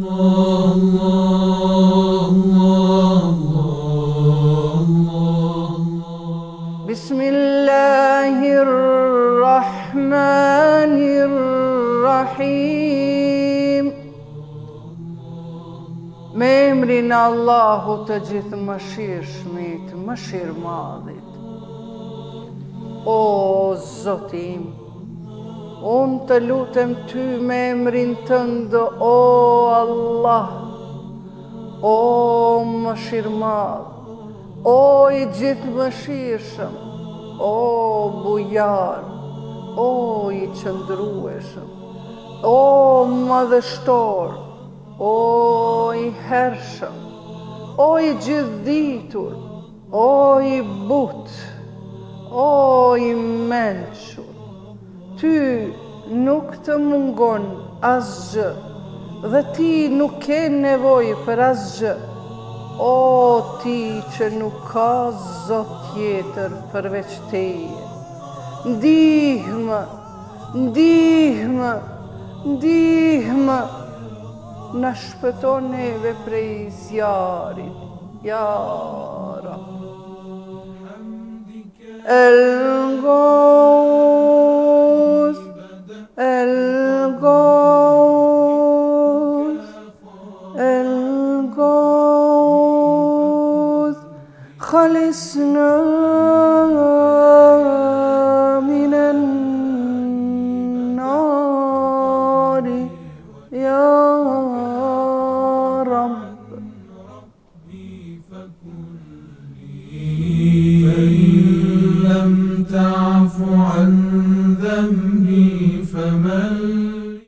Bismillahirrahmanirrahim. Me emrin e Allahut të gjithë mëshirshmit, mëshirmadhit. O Zoti im, unë të lutem ty me emrin tënd, o Allah, o mëshirmadh, o i gjithë mëshirshëm, o bujar, o i qëndrueshëm, o madhështor, o i hershëm, o i gjithditur, o i but, o i mençur. Ty nuk të mungon asgjë dhe ti nuk ke nevojë për asgjë. O ti që nuk ka zot tjetër përveç teje. Ndihmë, ndihmë, ndihmë, na shpëton neve prej zjarit, ja Rab. El-Gawth, El-Gawth, El-Gawth, خلصنا